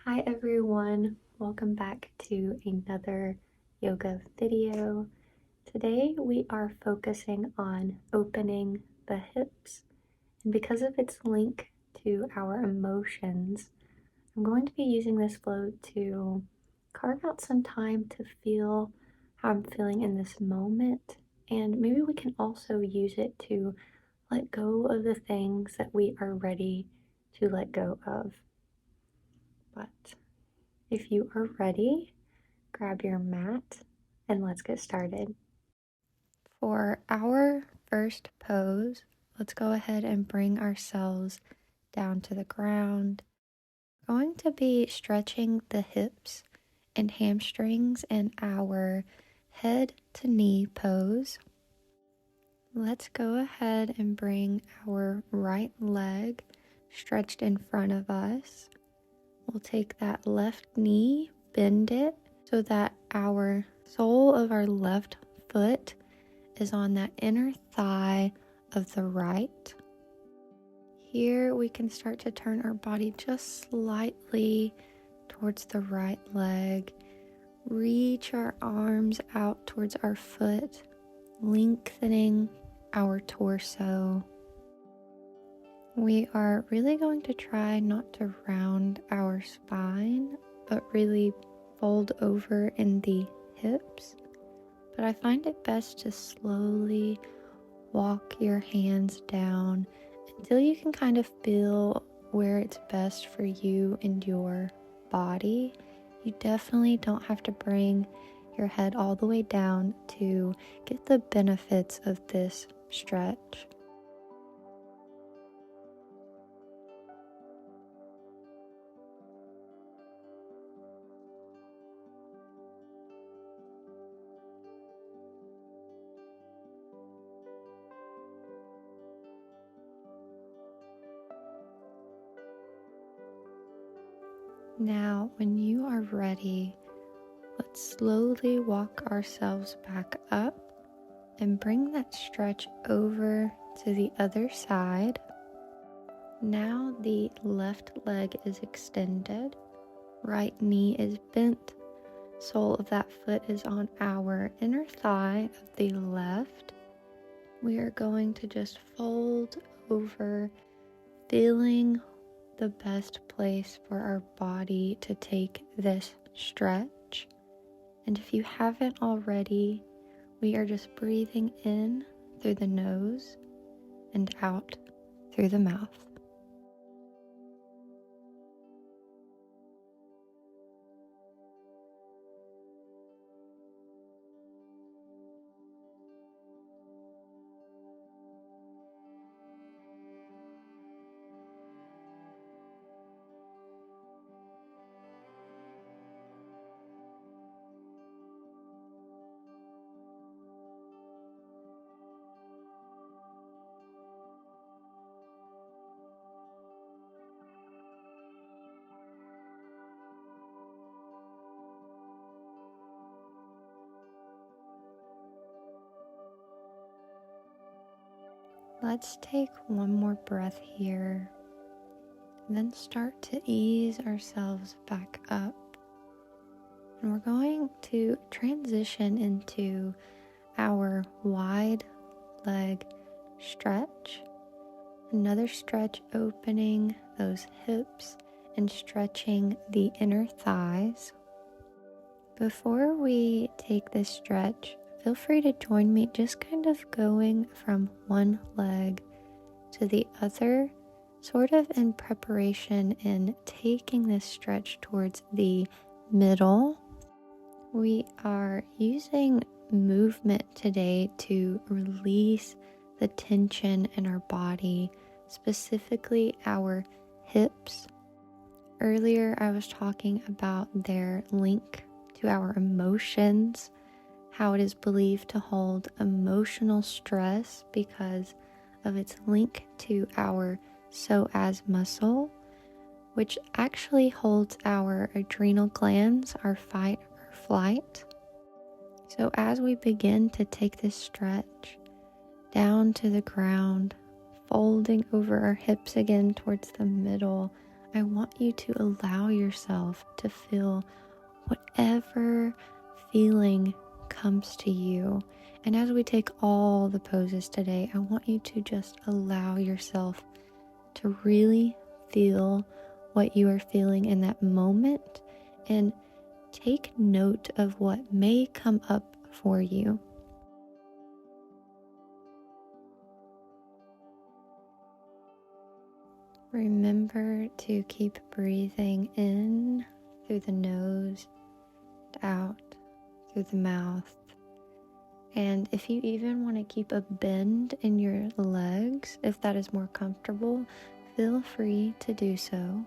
Hi everyone, welcome back to another yoga video. Today we are focusing on opening the hips, and because of its link to our emotions, I'm going to be using this flow to carve out some time to feel how I'm feeling in this moment, and maybe we can also use it to let go of the things that we are ready to let go of. But if you are ready, grab your mat and let's get started. For our first pose, let's go ahead and bring ourselves down to the ground. We're going to be stretching the hips and hamstrings in our head to knee pose. Let's go ahead and bring our right leg stretched in front of us. We'll take that left knee, bend it so that our sole of our left foot is on that inner thigh of the right. Here we can start to turn our body just slightly towards the right leg. Reach our arms out towards our foot, lengthening our torso. We are really going to try not to round our spine, but really fold over in the hips. But I find it best to slowly walk your hands down until you can kind of feel where it's best for you and your body. You definitely don't have to bring your head all the way down to get the benefits of this stretch. Now, when you are ready, let's slowly walk ourselves back up and bring that stretch over to the other side. Now the left leg is extended, right knee is bent, sole of that foot is on our inner thigh of the left. We are going to just fold over, feeling the best place for our body to take this stretch. And if you haven't already, we are just breathing in through the nose and out through the mouth. Let's take one more breath here, and then start to ease ourselves back up. And we're going to transition into our wide leg stretch. Another stretch, opening those hips and stretching the inner thighs. Before we take this stretch, feel free to join me just kind of going from one leg to the other, sort of in preparation in taking this stretch towards the middle. We are using movement today to release the tension in our body, specifically our hips. Earlier, I was talking about their link to our emotions, how it is believed to hold emotional stress because of its link to our psoas muscle, which actually holds our adrenal glands, our fight or flight. So as we begin to take this stretch down to the ground, folding over our hips again towards the middle, I want you to allow yourself to feel whatever feeling comes to you. And as we take all the poses today, I want you to just allow yourself to really feel what you are feeling in that moment and take note of what may come up for you. Remember to keep breathing in through the nose, out through the mouth. And if you even want to keep a bend in your legs, if that is more comfortable, feel free to do so.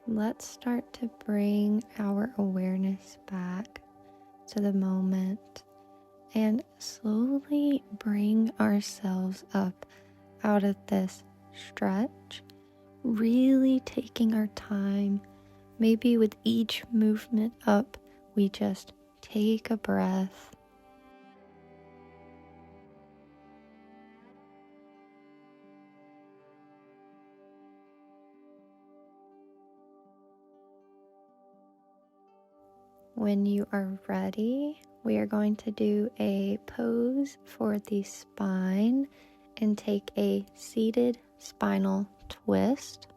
Let's start to bring our awareness back to the moment and slowly bring ourselves up out of this stretch, really taking our time. Maybe with each movement up, we just take a breath. When you are ready, we are going to do a pose for the spine and take a seated spinal twist.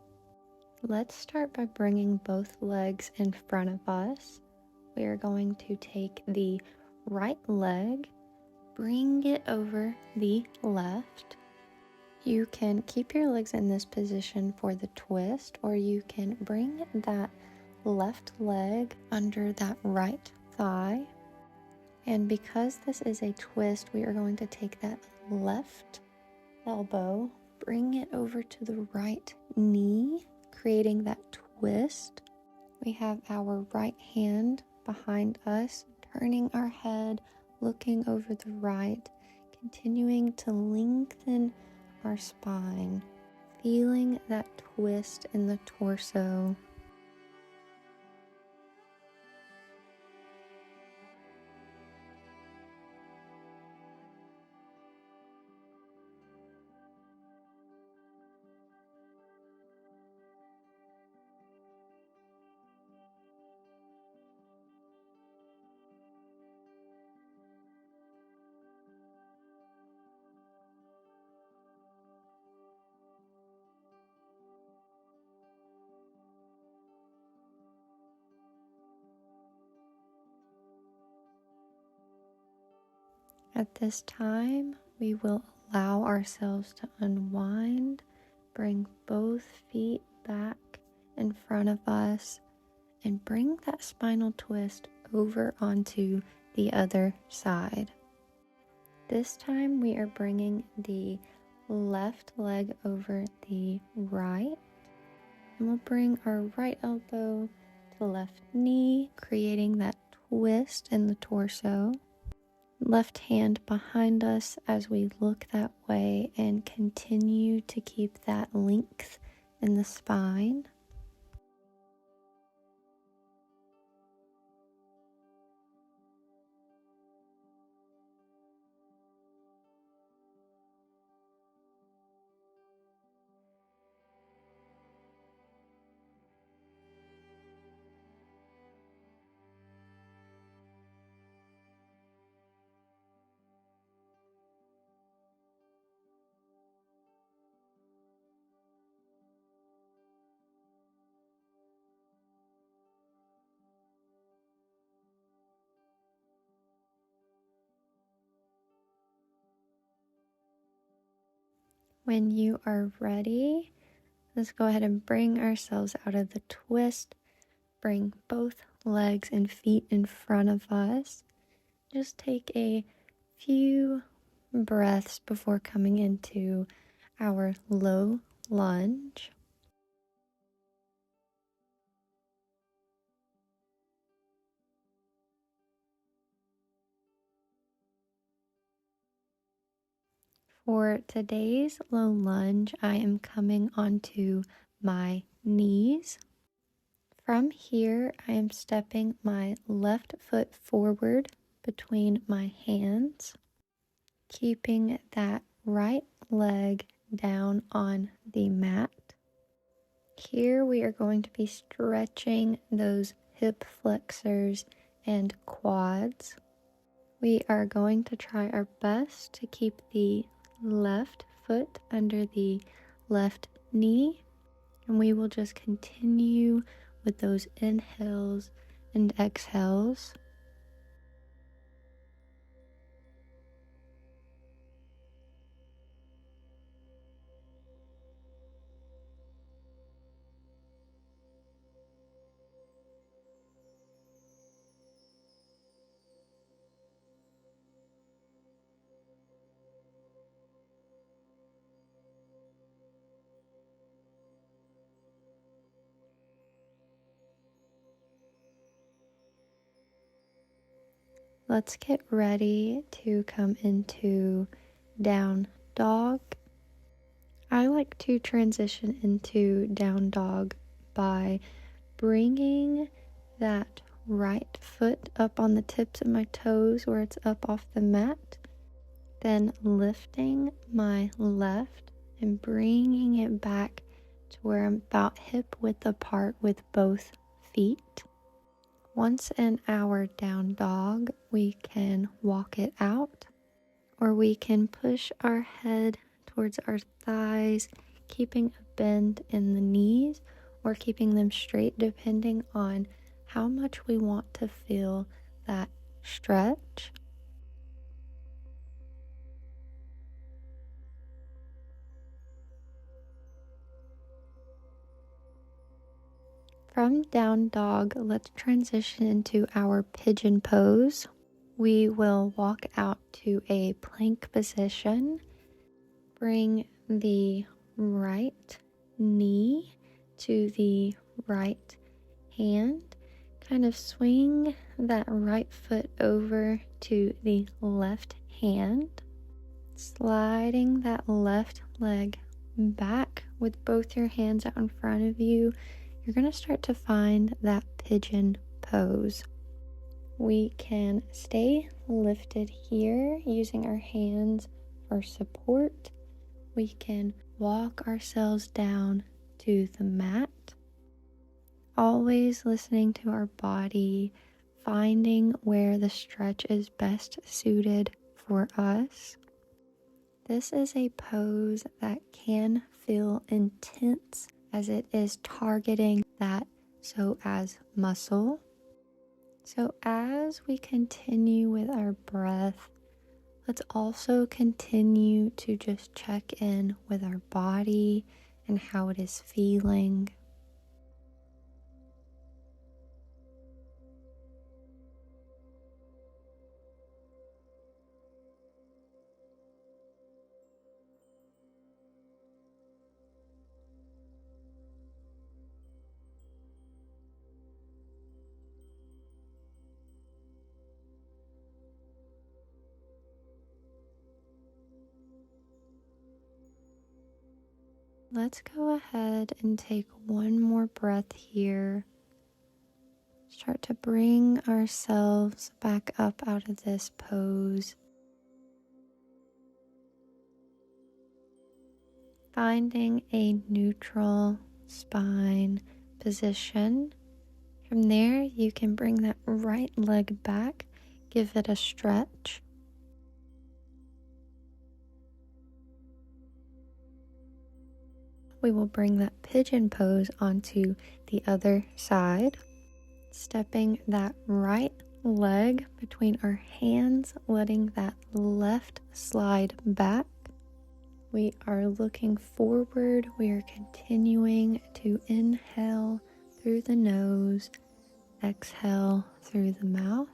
Let's start by bringing both legs in front of us. We are going to take the right leg, bring it over the left. You can keep your legs in this position for the twist, or you can bring that left leg under that right thigh. And because this is a twist, we are going to take that left elbow, bring it over to the right knee, creating that twist. We have our right hand behind us, turning our head, looking over the right, continuing to lengthen our spine, feeling that twist in the torso. At this time, we will allow ourselves to unwind, bring both feet back in front of us, and bring that spinal twist over onto the other side. This time, we are bringing the left leg over the right, and we'll bring our right elbow to the left knee, creating that twist in the torso. Left hand behind us as we look that way and continue to keep that length in the spine. When you are ready, Let's go ahead and bring ourselves out of the twist. Bring both legs and feet in front of us. Just take a few breaths before coming into our low lunge. For today's low lunge, I am coming onto my knees. From here, I am stepping my left foot forward between my hands, keeping that right leg down on the mat. Here we are going to be stretching those hip flexors and quads. We are going to try our best to keep the left foot under the left knee, and we will just continue with those inhales and exhales. Let's get ready to come into down dog. I like to transition into down dog by bringing that right foot up on the tips of my toes where it's up off the mat, then lifting my left and bringing it back to where I'm about hip width apart with both feet. Once in our down dog, we can walk it out, or we can push our head towards our thighs, keeping a bend in the knees or keeping them straight depending on how much we want to feel that stretch. From down dog, let's transition into our pigeon pose. We will walk out to a plank position. Bring the right knee to the right hand. Kind of swing that right foot over to the left hand. Sliding that left leg back with both your hands out in front of you. You're going to start to find that pigeon pose. We can stay lifted here using our hands for support. We can walk ourselves down to the mat, always listening to our body, finding where the stretch is best suited for us. This is a pose that can feel intense as it is targeting that psoas muscle. So as we continue with our breath, let's also continue to just check in with our body and how it is feeling. Let's go ahead and take one more breath here. Start to bring ourselves back up out of this pose. Finding a neutral spine position. From there, you can bring that right leg back, give it a stretch. We will bring that pigeon pose onto the other side, stepping that right leg between our hands, letting that left slide back. We are looking forward. We are continuing to inhale through the nose, exhale through the mouth.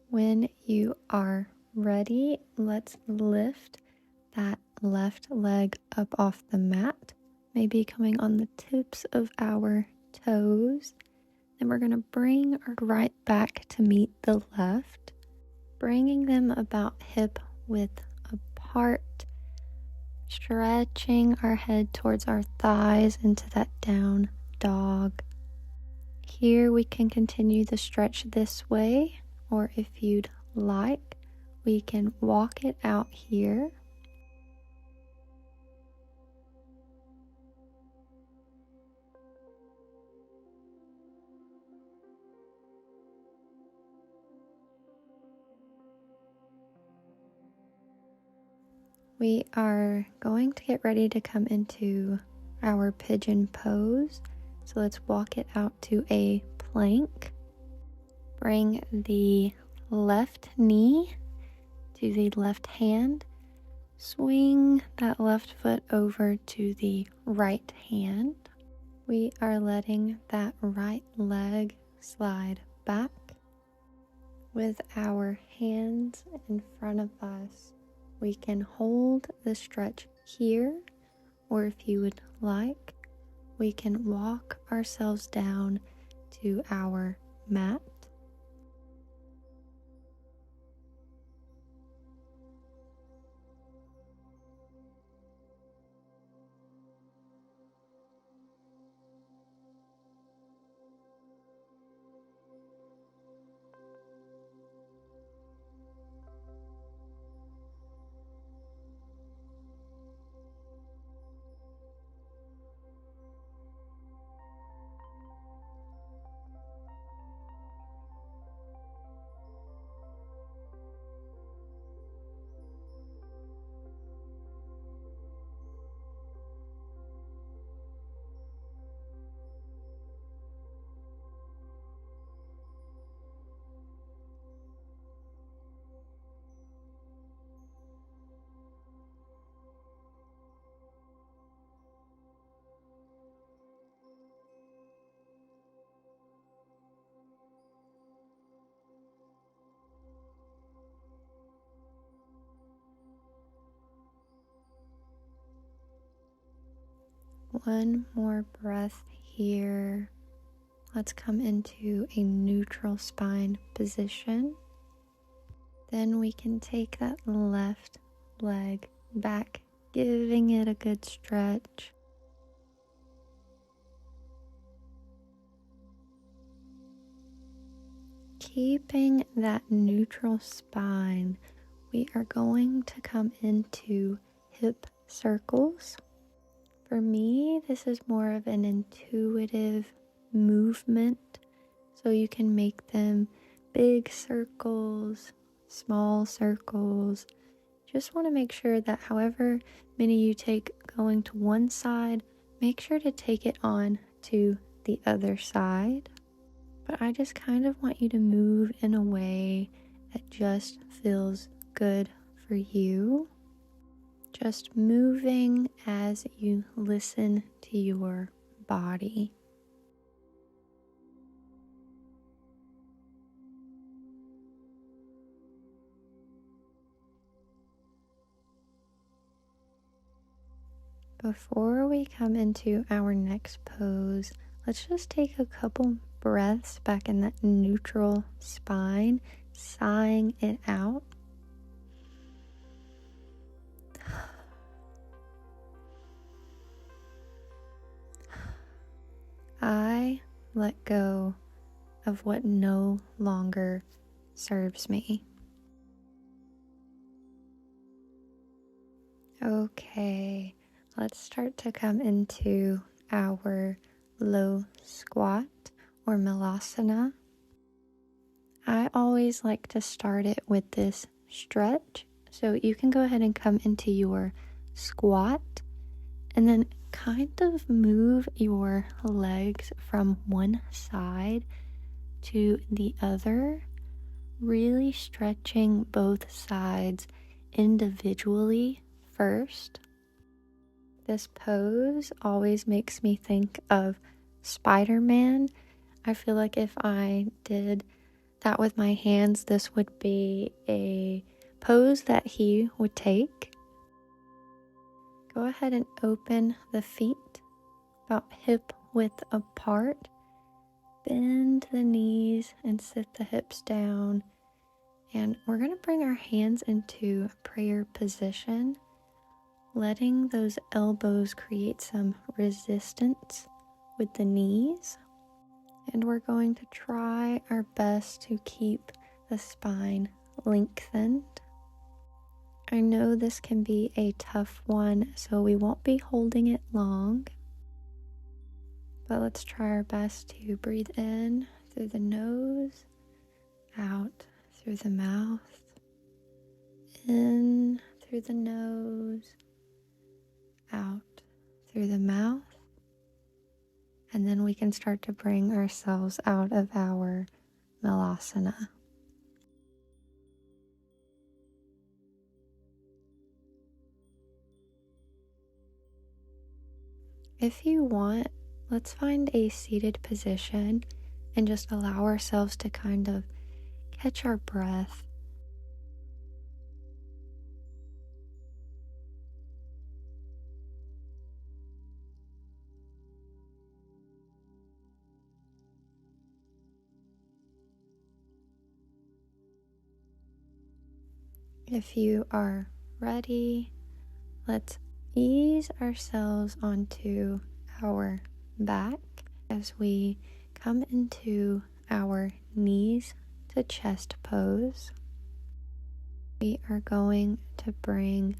When you are ready, let's lift that left leg up off the mat, maybe coming on the tips of our toes. Then we're going to bring our right back to meet the left, bringing them about hip width apart, stretching our head towards our thighs into that down dog. Here we can continue the stretch this way, or if you'd like, we can walk it out here. We are going to get ready to come into our pigeon pose. So let's walk it out to a plank. Bring the left knee to the left hand. Swing that left foot over to the right hand. We are letting that right leg slide back with our hands in front of us. We can hold the stretch here, or if you would like, we can walk ourselves down to our mat. One more breath here. Let's come into a neutral spine position. Then we can take that left leg back, giving it a good stretch. Keeping that neutral spine, we are going to come into hip circles. For me, this is more of an intuitive movement, so you can make them big circles, small circles. Just want to make sure that however many you take going to one side, make sure to take it on to the other side. But I just kind of want you to move in a way that just feels good for you. Just moving as you listen to your body. Before we come into our next pose, let's just take a couple breaths back in that neutral spine, sighing it out. I let go of what no longer serves me. Okay, let's start to come into our low squat or malasana. I always like to start it with this stretch. So you can go ahead and come into your squat and then kind of move your legs from one side to the other, really stretching both sides individually first. This pose always makes me think of Spider-Man. I feel like if I did that with my hands, this would be a pose that he would take. Go ahead and open the feet about hip width apart. Bend the knees and sit the hips down. And we're going to bring our hands into prayer position, letting those elbows create some resistance with the knees. And we're going to try our best to keep the spine lengthened. I know this can be a tough one, so we won't be holding it long. But let's try our best to breathe in through the nose, out through the mouth, in through the nose, out through the mouth. And then we can start to bring ourselves out of our malasana. If you want, let's find a seated position and just allow ourselves to kind of catch our breath. If you are ready, let's ease ourselves onto our back as we come into our knees to chest pose. We are going to bring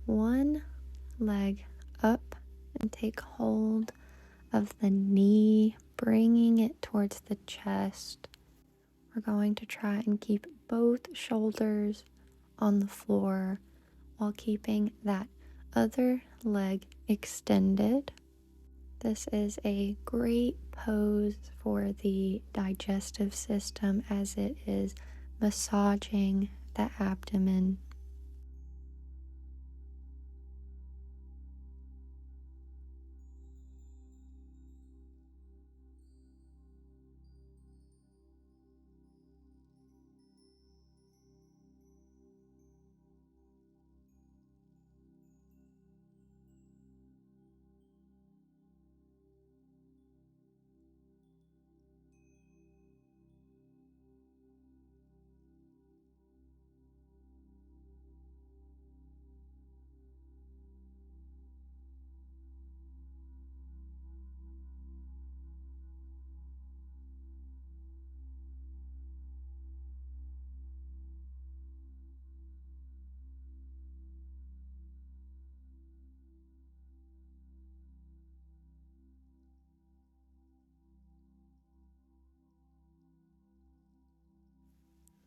one leg up and take hold of the knee, bringing it towards the chest. We're going to try and keep both shoulders on the floor while keeping that other leg extended. This is a great pose for the digestive system as it is massaging the abdomen.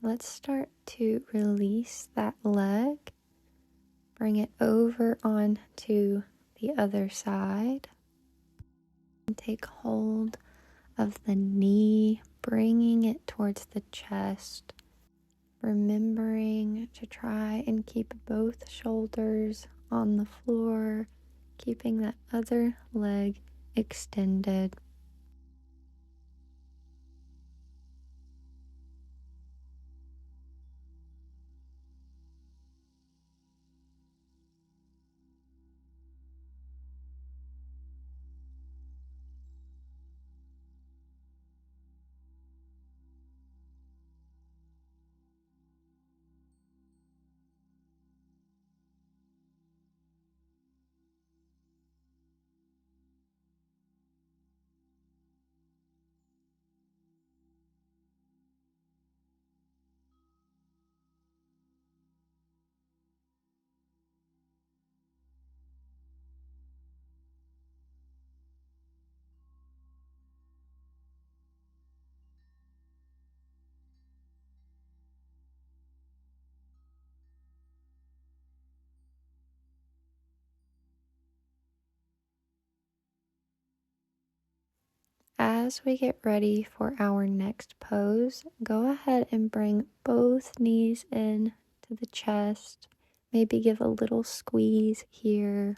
Let's start to release that leg. Bring it over onto the other side. And take hold of the knee, bringing it towards the chest. Remembering to try and keep both shoulders on the floor, keeping that other leg extended. as we get ready for our next pose, go ahead and bring both knees in to the chest. Maybe give a little squeeze here.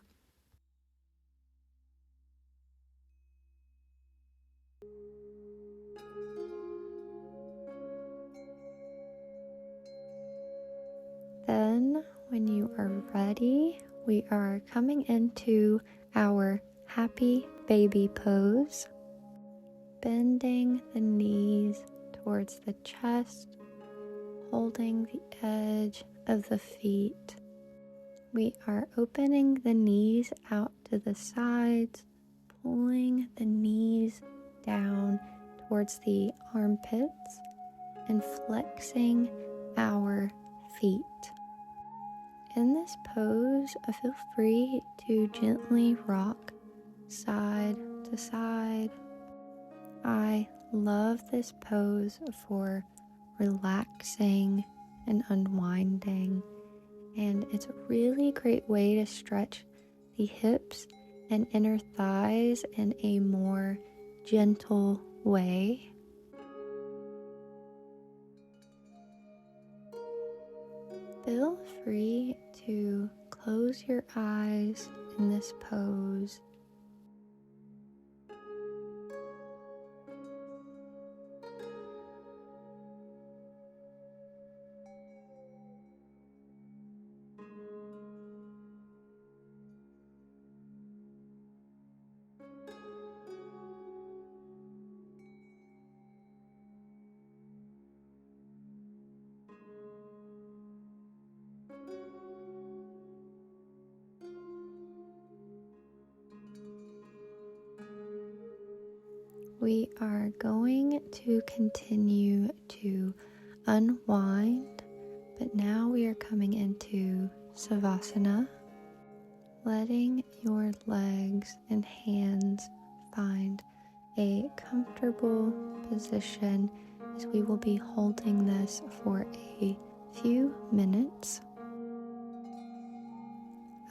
Then, when you are ready, we are coming into our happy baby pose, bending the knees towards the chest, holding the edge of the feet. We are opening the knees out to the sides, pulling the knees down towards the armpits, and flexing our feet. In this pose, feel free to gently rock side to side. I love this pose for relaxing and unwinding, and it's a really great way to stretch the hips and inner thighs in a more gentle way. Feel free to close your eyes in this pose. We are going to continue to unwind, but now we are coming into Savasana, letting your legs and hands find a comfortable position as we will be holding this for a few minutes.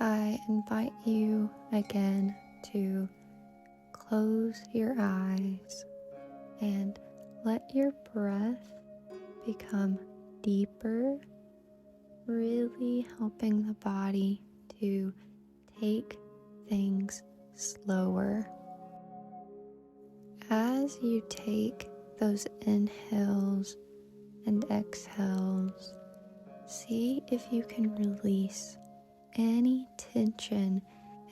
I invite you again to close your eyes and let your breath become deeper, really helping the body to take things slower. As you take those inhales and exhales, see if you can release any tension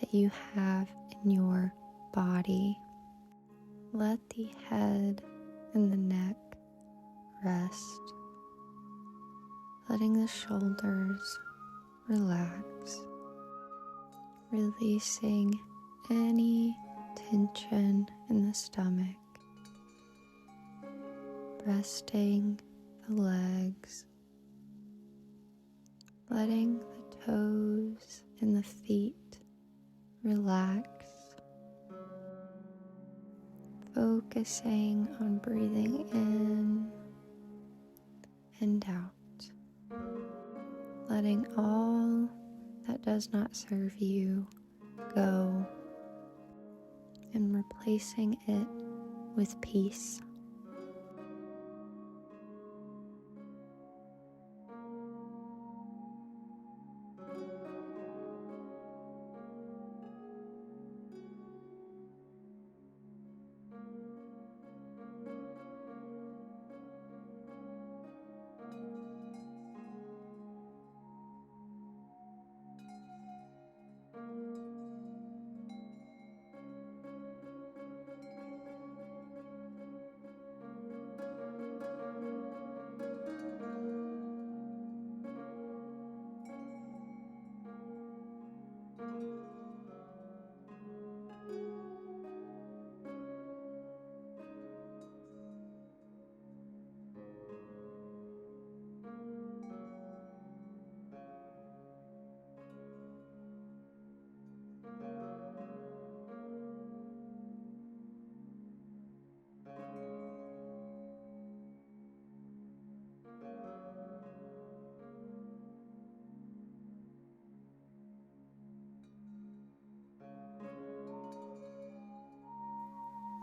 that you have in your body. Let the head and the neck rest, letting the shoulders relax, releasing any tension in the stomach, resting the legs, letting the toes and the feet relax, focusing on breathing in and out, letting all that does not serve you go and replacing it with peace.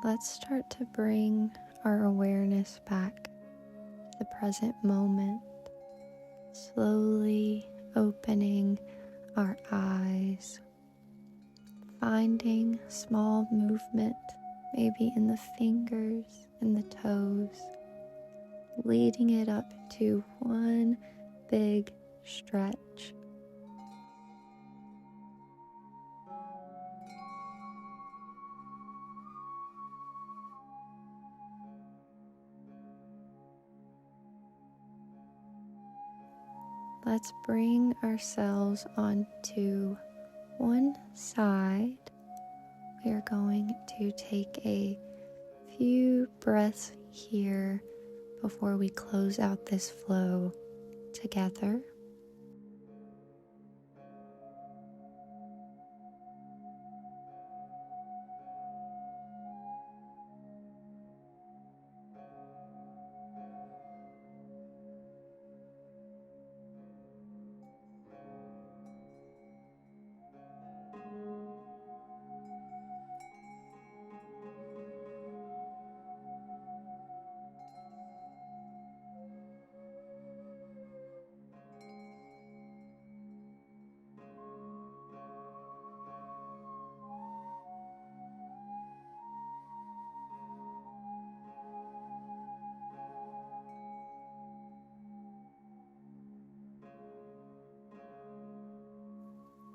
let's start to bring our awareness back to the present moment, slowly opening our eyes, finding small movement, maybe in the fingers and the toes, leading it up to one big stretch. Let's bring ourselves onto one side. We are going to take a few breaths here before we close out this flow together.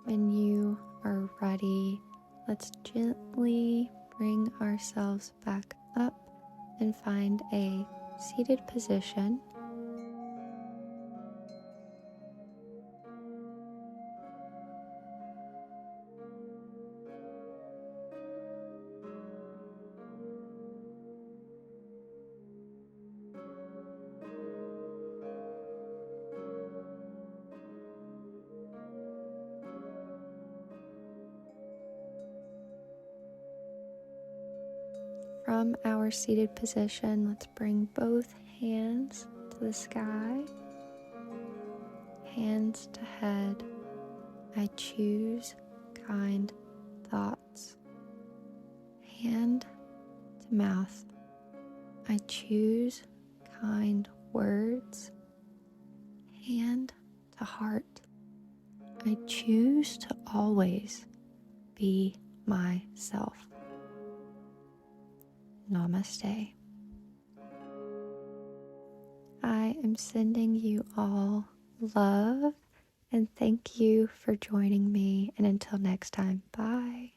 When you are ready, let's gently bring ourselves back up and find a seated position. From our seated position, let's bring both hands to the sky, hands to head. I choose kind thoughts. Hand to mouth. I choose kind words. Hand to heart. I choose to always be myself. Namaste. I am sending you all love and thank you for joining me. And until next time, bye.